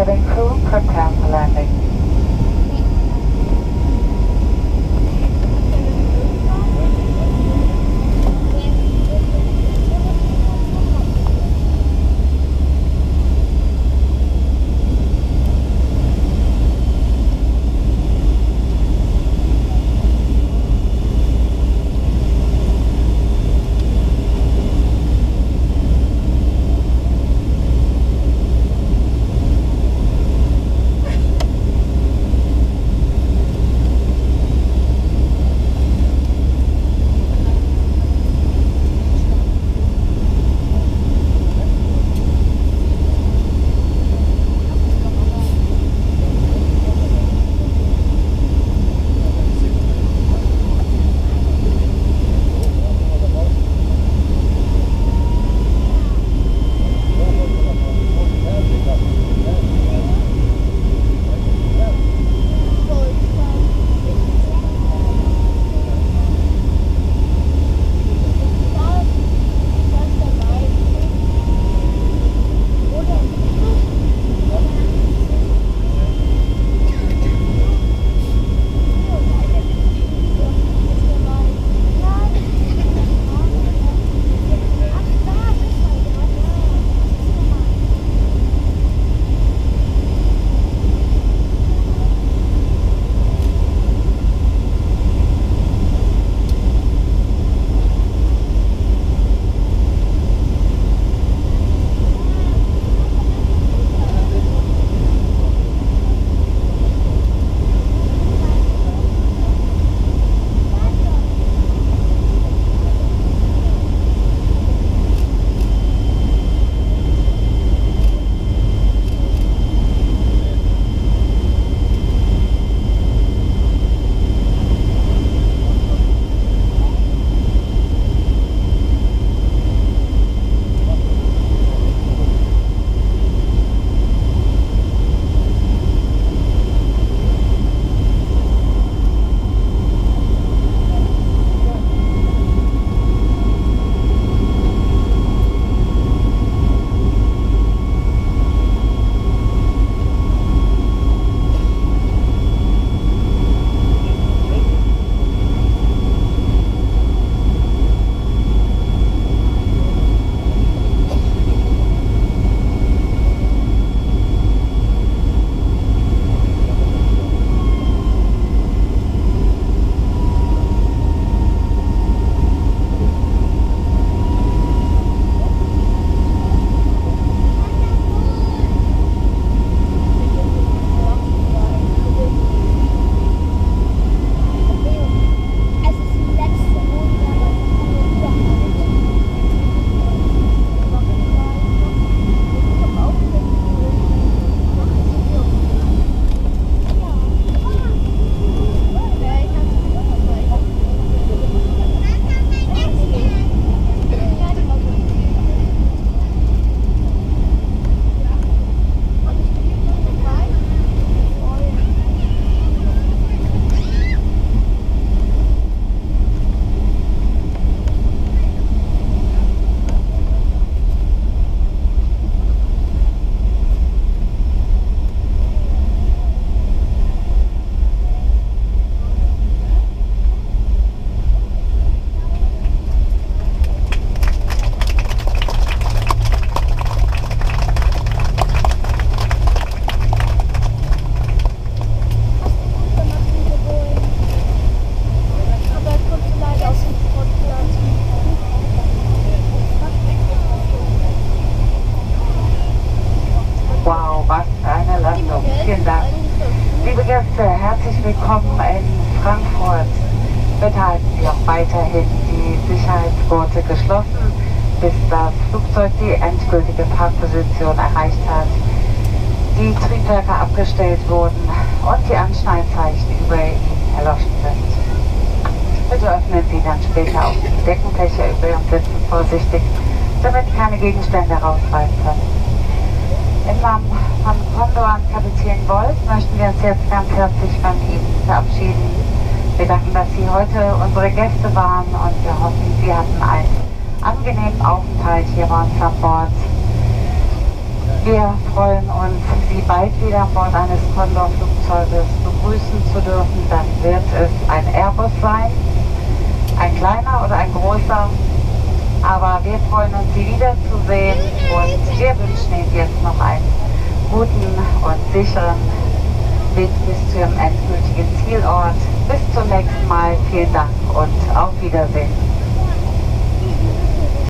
Cabin crew, prepare for landing. herzlich willkommen in Frankfurt. Bitte halten Sie auch weiterhin die Sicherheitsgurte geschlossen, bis das Flugzeug die endgültige Parkposition erreicht hat, die Triebwerke abgestellt wurden und die Anschnallzeichen über ihnen erloschen sind. Bitte öffnen Sie dann später auch die Deckenfläche über Ihren Sitzen vorsichtig, damit keine Gegenstände rausfallen können. Im Namen von Condor und Kapitän Royce möchten wir uns jetzt ganz herzlich von Ihnen verabschieden. Wir danken, dass Sie heute unsere Gäste waren und wir hoffen, Sie hatten einen angenehmen Aufenthalt hier bei uns an Bord. Wir freuen uns, Sie bald wieder an Bord eines Condor-Flugzeuges begrüßen zu dürfen. Dann wird es ein Airbus sein, ein kleiner oder ein großer. Aber wir freuen uns, Sie wiederzusehen und wir wünschen Ihnen jetzt noch einen guten und sicheren Weg bis zu Ihrem endgültigen Zielort. Bis zum nächsten Mal. Vielen Dank und auf Wiedersehen.